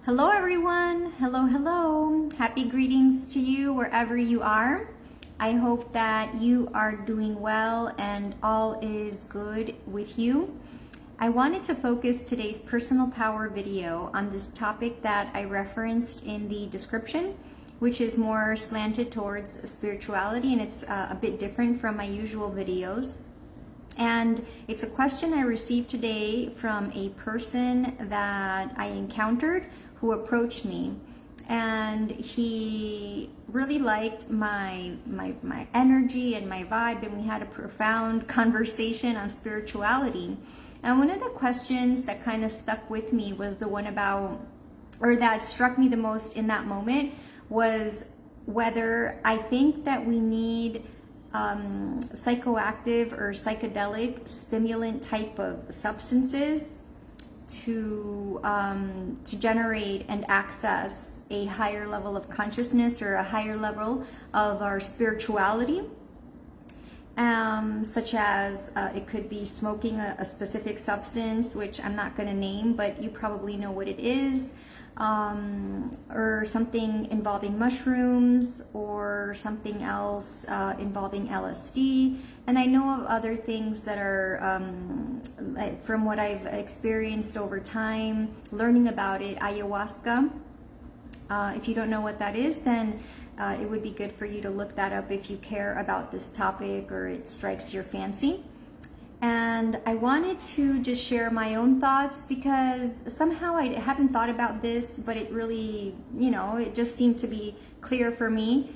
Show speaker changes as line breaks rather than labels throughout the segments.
Hello everyone, hello. Happy greetings to you wherever you are. I hope that you are doing well and all is good with you. I wanted to focus today's personal power video on this topic that I referenced in the description, which is more slanted towards spirituality, and it's a bit different from my usual videos. And it's a question I received today from a person that I encountered who approached me, and he really liked my energy and my vibe, and we had a profound conversation on spirituality. And one of the questions that kind of stuck with me was the one about, or that struck me the most in that moment, was whether I think that we need psychoactive or psychedelic stimulant type of substances to generate and access a higher level of consciousness or a higher level of our spirituality, such as it could be smoking a specific substance, which I'm not going to name, but you probably know what it is, or something involving mushrooms, or something else involving LSD. And I know of other things that are, from what I've experienced over time, learning about it, ayahuasca. If you don't know what that is, then it would be good for you to look that up if you care about this topic or it strikes your fancy. And I wanted to just share my own thoughts because somehow I haven't thought about this, but it really, it just seemed to be clear for me.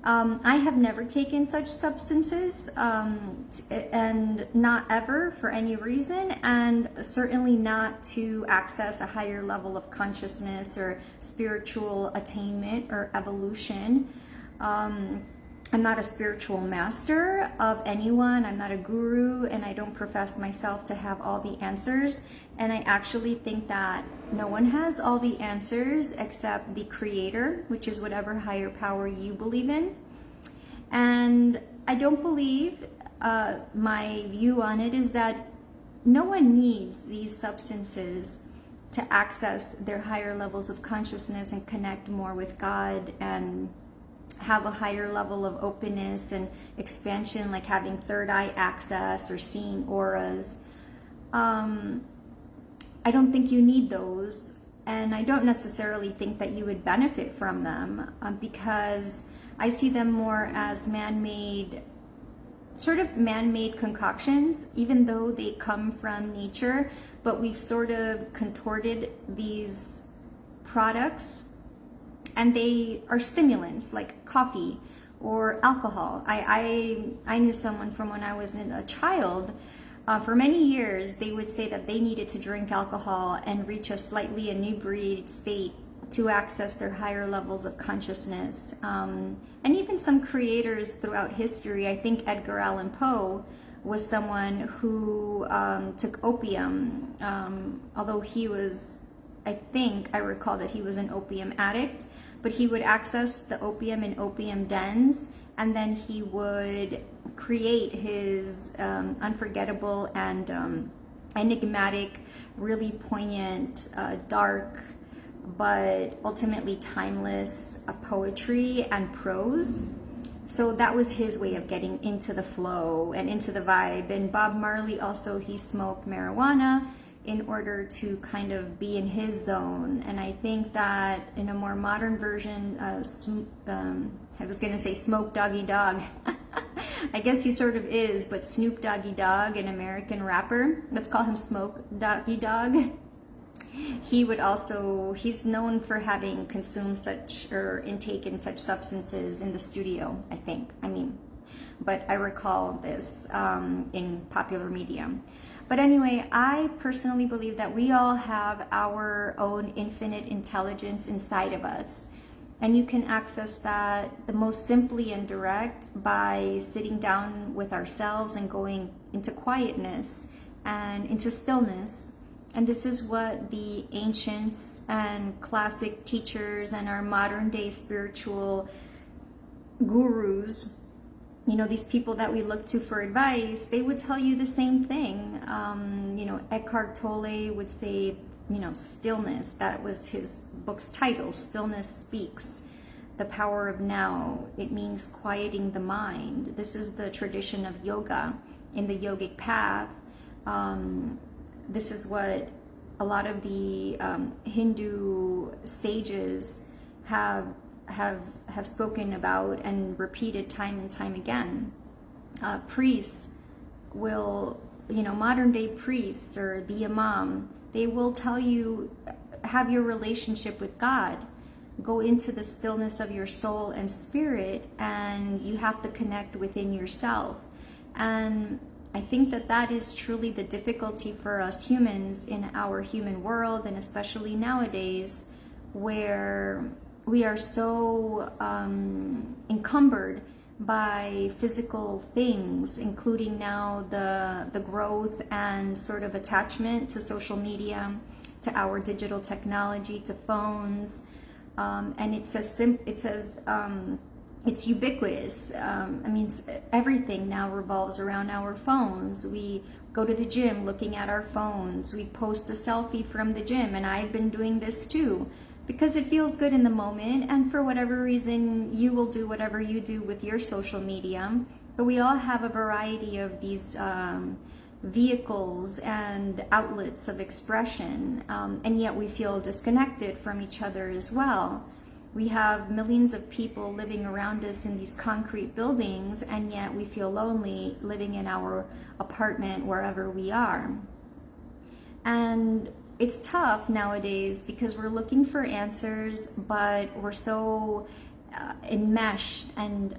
I have never taken such substances, and not ever for any reason, and certainly not to access a higher level of consciousness or spiritual attainment or evolution. I'm not a spiritual master of anyone. I'm not a guru, and I don't profess myself to have all the answers. And I actually think that no one has all the answers except the creator, which is whatever higher power you believe in. And I don't believe, my view on it is that no one needs these substances to access their higher levels of consciousness and connect more with God and have a higher level of openness and expansion, like having third eye access or seeing auras. I don't think you need those, and I don't necessarily think that you would benefit from them, because I see them more as man-made concoctions, even though they come from nature, but we've sort of contorted these products, and they are stimulants like coffee or alcohol. I knew someone from when I was a child. For many years, they would say that they needed to drink alcohol and reach a slightly inebriated state to access their higher levels of consciousness. And even some creators throughout history, I think Edgar Allan Poe was someone who took opium, although he was, I recall that he was an opium addict, but he would access the opium in opium dens, and then he would create his unforgettable and enigmatic, really poignant, dark, but ultimately timeless poetry and prose. So that was his way of getting into the flow and into the vibe. And Bob Marley also, he smoked marijuana in order to kind of be in his zone. And I think that in a more modern version, I was gonna say Smoke Doggy Dogg. I guess he sort of is, but Snoop Doggy Dogg, an American rapper, let's call him Smoke Doggy Dogg. He would also, he's known for having consumed such, or intaken such substances in the studio, I think. But I recall this in popular media. But anyway, I personally believe that we all have our own infinite intelligence inside of us. And you can access that the most simply and direct by sitting down with ourselves and going into quietness and into stillness. And this is what the ancients and classic teachers and our modern day spiritual gurus, these people that we look to for advice, they would tell you the same thing. Eckhart Tolle would say stillness. That was his book's title, Stillness Speaks. The power of now. It means quieting the mind. This is the tradition of yoga. In the yogic path, this is what a lot of the Hindu sages have spoken about and repeated time and time again. Priests will, modern day priests or the imam, they will tell you, have your relationship with God. Go into the stillness of your soul and spirit, and you have to connect within yourself. And I think that is truly the difficulty for us humans in our human world, and especially nowadays, where we are so encumbered by physical things, including now the growth and sort of attachment to social media, to our digital technology, to phones. And it says it's ubiquitous. Everything now revolves around our phones. We go to the gym looking at our phones. We post a selfie from the gym, and I've been doing this too, because it feels good in the moment, and for whatever reason, you will do whatever you do with your social media. But we all have a variety of these vehicles and outlets of expression, and yet we feel disconnected from each other as well. We have millions of people living around us in these concrete buildings, and yet we feel lonely living in our apartment wherever we are. And it's tough nowadays because we're looking for answers, but we're so enmeshed and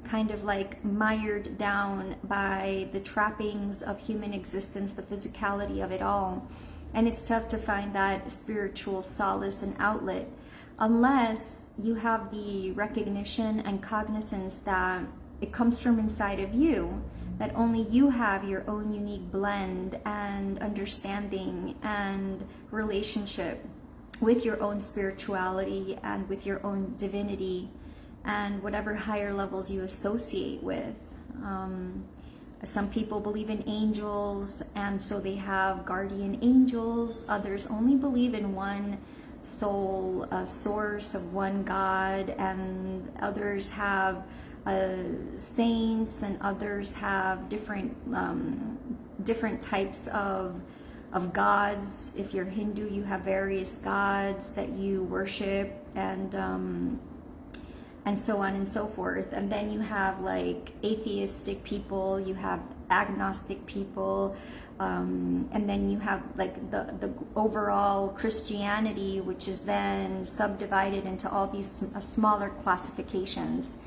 kind of like mired down by the trappings of human existence, the physicality of it all. And it's tough to find that spiritual solace and outlet unless you have the recognition and cognizance that it comes from inside of you, that only you have your own unique blend and understanding and relationship with your own spirituality and with your own divinity and whatever higher levels you associate with. Some people believe in angels, and so they have guardian angels. Others only believe in one soul, a source of one God, and others have saints, and others have different types of gods. If you're Hindu, you have various gods that you worship, and so on and so forth. And then you have like atheistic people, you have agnostic people, and then you have like the overall Christianity, which is then subdivided into all these smaller classifications.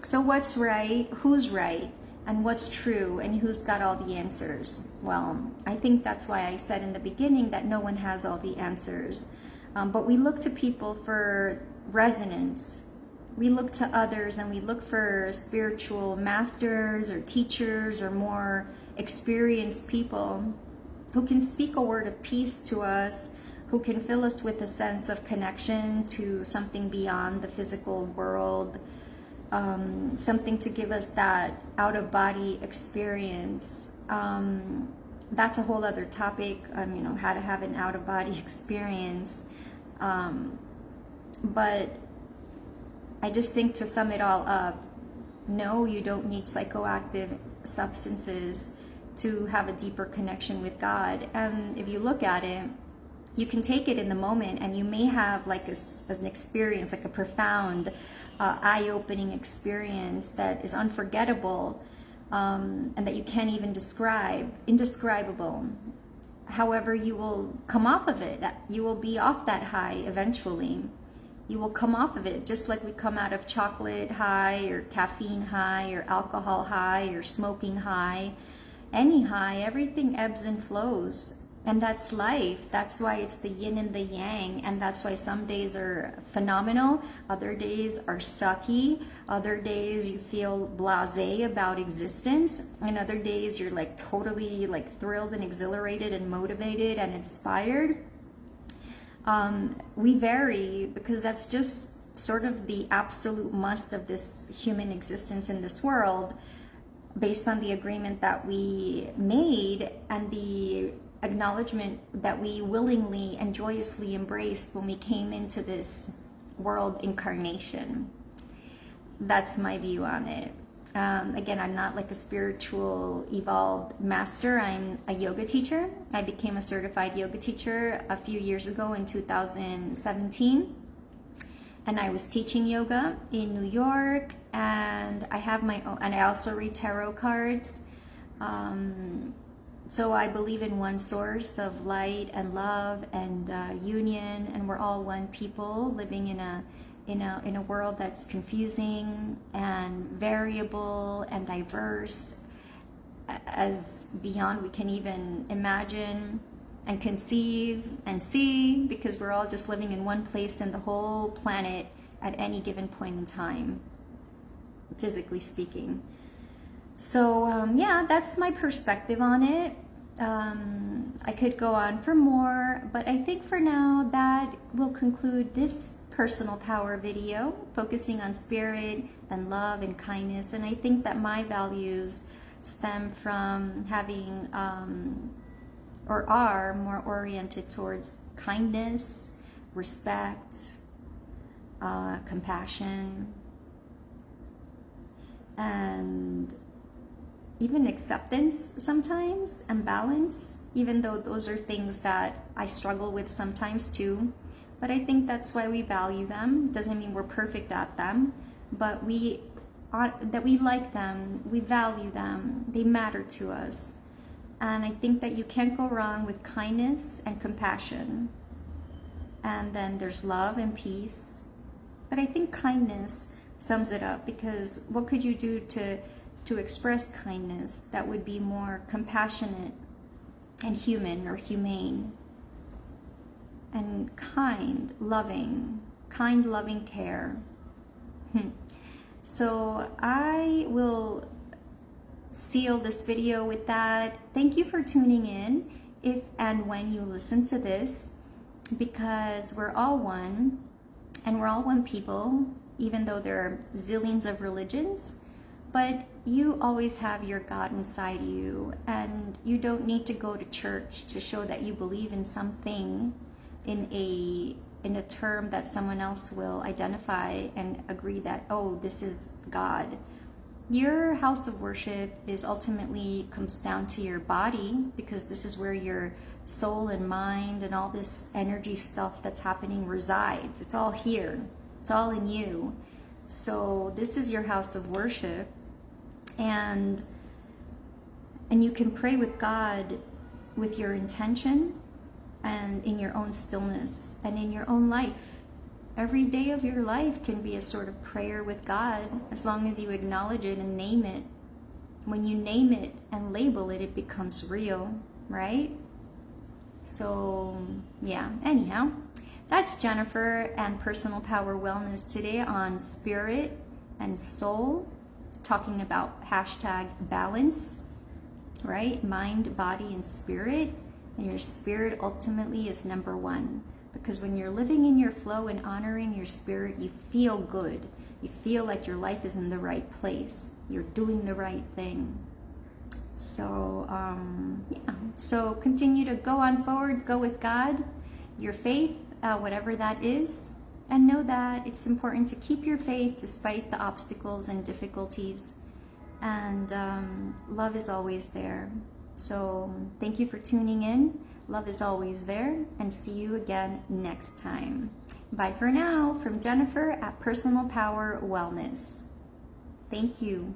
So what's right, who's right, and what's true, and who's got all the answers? Well, I think that's why I said in the beginning that no one has all the answers. But we look to people for resonance. We look to others, and we look for spiritual masters or teachers or more experienced people who can speak a word of peace to us, who can fill us with a sense of connection to something beyond the physical world, something to give us that out-of-body experience. That's a whole other topic, how to have an out-of-body experience. But I just think, to sum it all up, no, you don't need psychoactive substances to have a deeper connection with God. And if you look at it, you can take it in the moment, and you may have like an experience, like a profound, eye-opening experience that is unforgettable, and that you can't even describe, indescribable. However, you will come off of it. You will be off that high eventually. You will come off of it just like we come out of chocolate high or caffeine high or alcohol high or smoking high. Any high, everything ebbs and flows. And that's life. That's why it's the yin and the yang. And that's why some days are phenomenal. Other days are sucky. Other days you feel blasé about existence. And other days you're like totally like thrilled and exhilarated and motivated and inspired. We vary because that's just sort of the absolute must of this human existence in this world, based on the agreement that we made and the acknowledgement that we willingly and joyously embraced when we came into this world incarnation. That's my view on it. Again, I'm not like a spiritual evolved master. I'm a yoga teacher. I became a certified yoga teacher a few years ago in 2017. And I was teaching yoga in New York, and I have my own, and I also read tarot cards. So I believe in one source of light and love and union, and we're all one people living in a world that's confusing and variable and diverse as beyond we can even imagine and conceive and see, because we're all just living in one place in the whole planet at any given point in time, physically speaking. So yeah, that's my perspective on it. I could go on for more, but I think for now that will conclude this personal power video, focusing on spirit and love and kindness. And I think that my values stem from having or are more oriented towards kindness, respect, compassion, and even acceptance sometimes, and balance, even though those are things that I struggle with sometimes too. But I think that's why we value them. Doesn't mean we're perfect at them, but we like them, we value them, they matter to us. And I think that you can't go wrong with kindness and compassion. And then there's love and peace. But I think kindness sums it up, because what could you do to express kindness that would be more compassionate and human or humane and kind, loving care. So I will seal this video with that. Thank you for tuning in if and when you listen to this, because we're all one, and we're all one people, even though there are zillions of religions. But you always have your God inside you, and you don't need to go to church to show that you believe in something in a term that someone else will identify and agree that, oh, this is God. Your house of worship is ultimately comes down to your body, because this is where your soul and mind and all this energy stuff that's happening resides. It's all here. It's all in you. So this is your house of worship. And you can pray with God with your intention and in your own stillness and in your own life. Every day of your life can be a sort of prayer with God, as long as you acknowledge it and name it. When you name it and label it, it becomes real, right? So yeah, anyhow, that's Jennifer and Personal Power Wellness today on spirit and soul, talking about #balance, right? Mind, body, and spirit. And your spirit ultimately is number one, because when you're living in your flow and honoring your spirit, you feel good. You feel like your life is in the right place. You're doing the right thing. So yeah, so continue to go on forwards, go with God, your faith, whatever that is, and know that it's important to keep your faith despite the obstacles and difficulties, and love is always there. So thank you for tuning in. Love is always there, and see you again next time. Bye for now from Jennifer at Personal Power Wellness. Thank you.